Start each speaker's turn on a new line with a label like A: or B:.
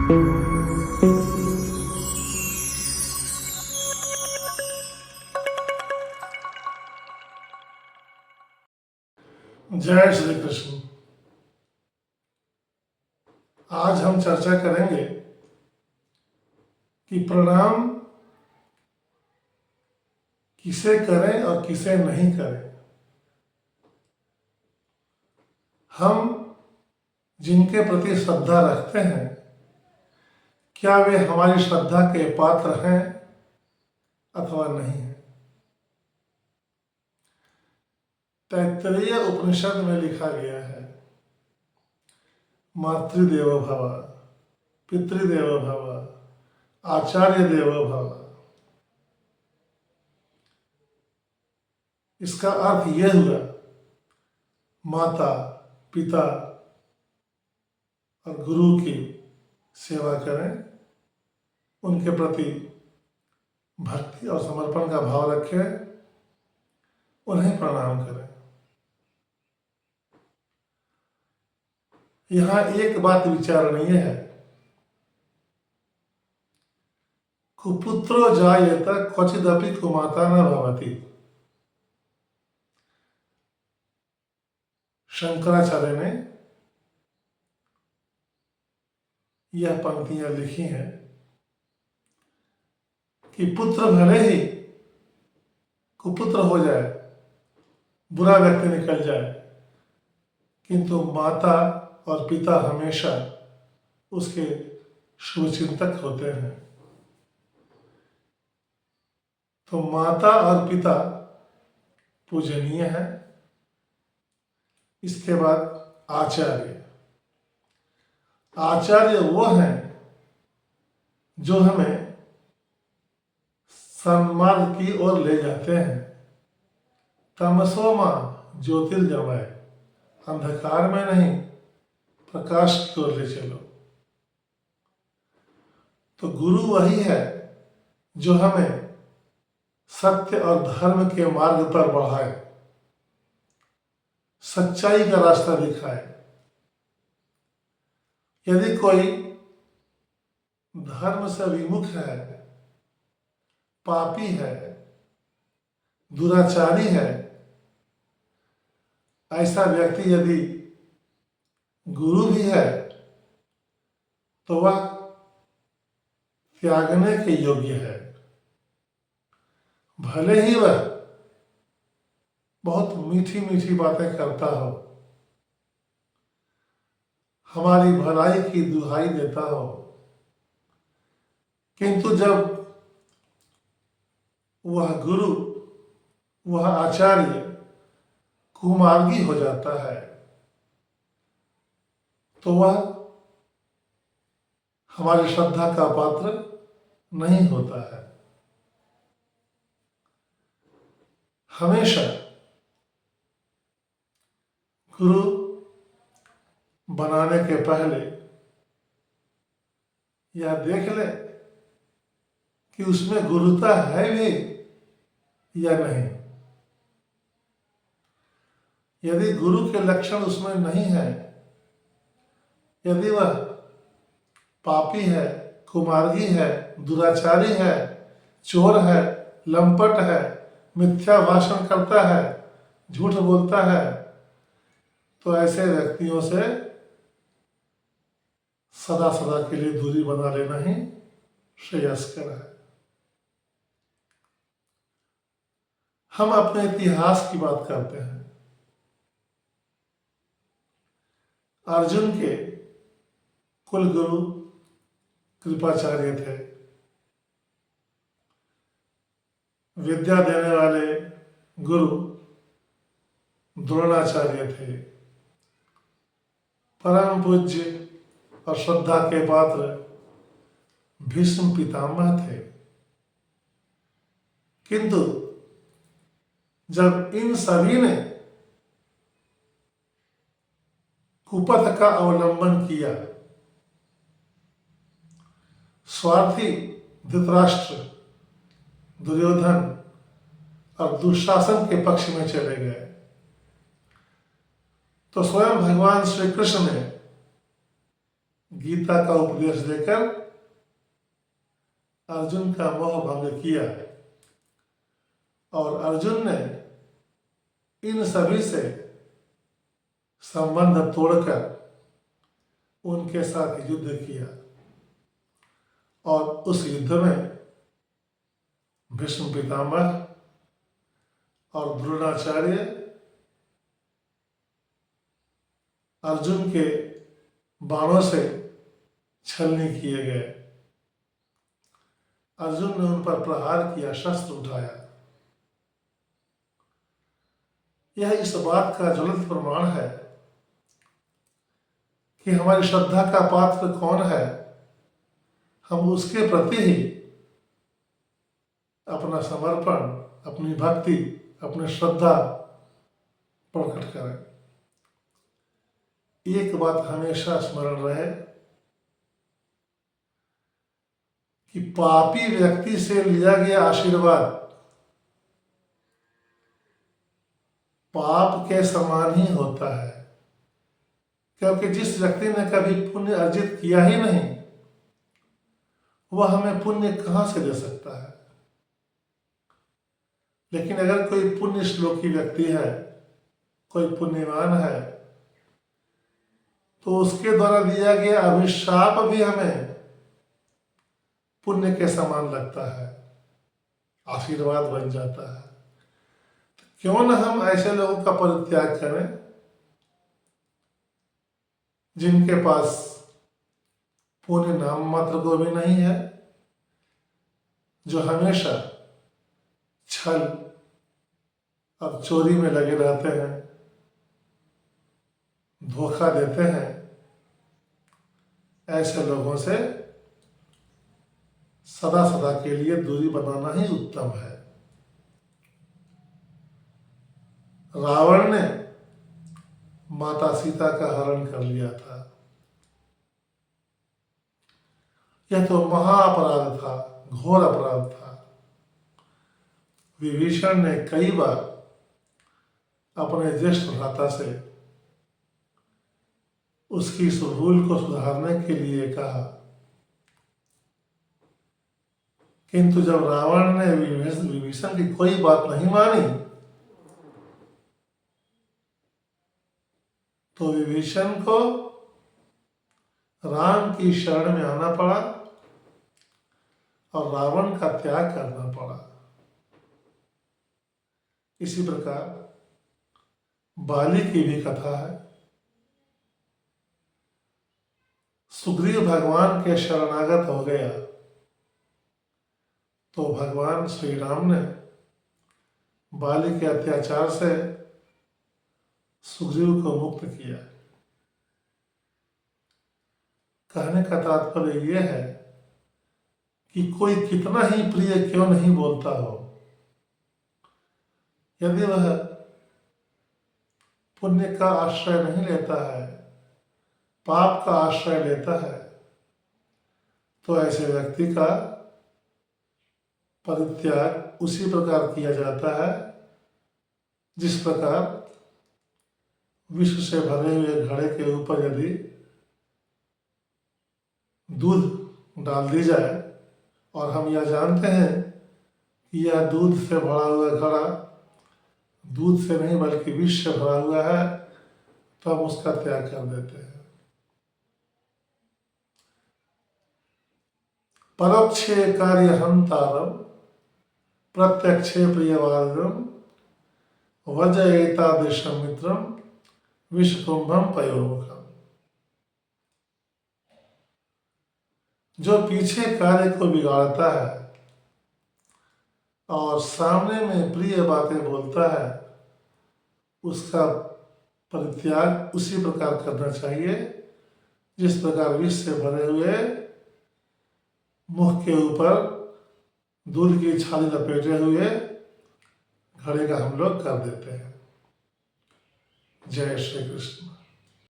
A: जय श्री कृष्ण। आज हम चर्चा करेंगे कि प्रणाम किसे करें और किसे नहीं करें। हम जिनके प्रति श्रद्धा रखते हैं, क्या वे हमारी श्रद्धा के पात्र हैं अथवा नहीं है। तैत्तरीय उपनिषद में लिखा गया है, मातृदेवो भव, पितृदेवो भव, आचार्य देवो भव। इसका अर्थ यह हुआ, माता पिता और गुरु की सेवा करें, उनके प्रति भक्ति और समर्पण का भाव रखें, उन्हें प्रणाम करें। यहाँ एक बात विचारणीय है, कुपुत्रो जायेत क्वचिदपि कुमाता न भवति। शंकराचार्य ने यह पंक्तियां लिखी हैं कि पुत्र भले ही कुपुत्र हो जाए, बुरा व्यक्ति निकल जाए, किंतु माता और पिता हमेशा उसके शुभचिंतक होते हैं। तो माता और पिता पूजनीय है। इसके बाद आचार्य। आचार्य वो हैं जो हमें सन्मार्ग की ओर ले जाते हैं। तमसो मां ज्योतिर्गमय, अंधकार में नहीं प्रकाश की ओर ले चलो। तो गुरु वही है जो हमें सत्य और धर्म के मार्ग पर बढ़ाए, सच्चाई का रास्ता दिखाए। यदि कोई धर्म से विमुख है, पापी है, दुराचारी है, ऐसा व्यक्ति यदि गुरु भी है तो वह त्यागने के योग्य है। भले ही वह बहुत मीठी मीठी बातें करता हो, हमारी भलाई की दुहाई देता हो, किंतु जब वह गुरु, वह आचार्य कुमार्गी हो जाता है तो वह हमारी श्रद्धा का पात्र नहीं होता है। हमेशा गुरु बनाने के पहले यह देख ले कि उसमें गुरुता है भी या नहीं। यदि गुरु के लक्षण उसमें नहीं है, यदि वह पापी है, कुमार्गी है, दुराचारी है, चोर है, लंपट है, मिथ्या भाषण करता है, झूठ बोलता है, तो ऐसे व्यक्तियों से सदा सदा के लिए दूरी बना लेना ही श्रेयस्कर है। हम अपने इतिहास की बात करते हैं। अर्जुन के कुलगुरु कृपाचार्य थे। विद्या देने वाले गुरु द्रोणाचार्य थे। परम पूज्य और श्रद्धा के पात्र भीष्म पितामह थे। किंतु जब इन सभी ने कुपथ का अवलंबन किया, स्वार्थी धृतराष्ट्र, दुर्योधन और दुशासन के पक्ष में चले गए, तो स्वयं भगवान श्री कृष्ण ने गीता का उपदेश देकर अर्जुन का मोह भंग किया और अर्जुन ने इन सभी से संबंध तोड़कर उनके साथ युद्ध किया और उस युद्ध में भीष्म पितामह और द्रोणाचार्य अर्जुन के बाणों से छलनी किए गए। अर्जुन ने उन पर प्रहार किया, शस्त्र उठाया। यह इस बात का ज्वलंत प्रमाण है कि हमारी श्रद्धा का पात्र कौन है, हम उसके प्रति ही अपना समर्पण, अपनी भक्ति, अपनी श्रद्धा प्रकट करें। एक बात हमेशा स्मरण रहे कि पापी व्यक्ति से लिया गया आशीर्वाद पाप के समान ही होता है, क्योंकि जिस व्यक्ति ने कभी पुण्य अर्जित किया ही नहीं वह हमें पुण्य कहां से दे सकता है। लेकिन अगर कोई पुण्य श्लोकी व्यक्ति है, कोई पुण्यवान है, तो उसके द्वारा दिया गया अभिशाप भी हमें पुण्य के समान लगता है, आशीर्वाद बन जाता है। क्यों न हम ऐसे लोगों का परित्याग करें जिनके पास पुण्य नाम मात्र को भी नहीं है, जो हमेशा छल और चोरी में लगे रहते हैं, धोखा देते हैं। ऐसे लोगों से सदा सदा के लिए दूरी बनाना ही उत्तम है। रावण ने माता सीता का हरण कर लिया था। यह तो महाअपराध था, घोर अपराध था। विभीषण ने कई बार अपने ज्येष्ठ भ्राता से उसकी इस भूल को सुधारने के लिए कहा, किंतु जब रावण ने विभीषण की कोई बात नहीं मानी तो विभीषण को राम की शरण में आना पड़ा और रावण का त्याग करना पड़ा। इसी प्रकार बाली की भी कथा है। सुग्रीव भगवान के शरणागत हो गया तो भगवान श्री राम ने बाली के अत्याचार से सुग्रीव को मुक्त किया। कहने का तात्पर्य यह है कि कोई कितना ही प्रिय क्यों नहीं बोलता हो, यदि वह पुण्य का आश्रय नहीं लेता है, पाप का आश्रय लेता है, तो ऐसे व्यक्ति का परित्याग उसी प्रकार किया जाता है जिस प्रकार विष से भरे हुए घड़े के ऊपर यदि दूध डाल दी जाए और हम यह जानते हैं कि यह दूध से भरा हुआ घड़ा दूध से नहीं बल्कि विष से भरा हुआ है, तो हम उसका त्याग कर देते हैं। परोक्षे कार्य हंतारम प्रत्यक्षे प्रियवादम वजयेतादृशम मित्रम विषकुंभम पयोमुखम। जो पीछे कार्य को बिगाड़ता है और सामने में प्रिय बातें बोलता है, उसका परित्याग उसी प्रकार करना चाहिए जिस प्रकार विष से भरे हुए मुख के ऊपर दूध की छाली लपेटे हुए घड़े का हम लोग कर देते हैं। जय श्री कृष्ण।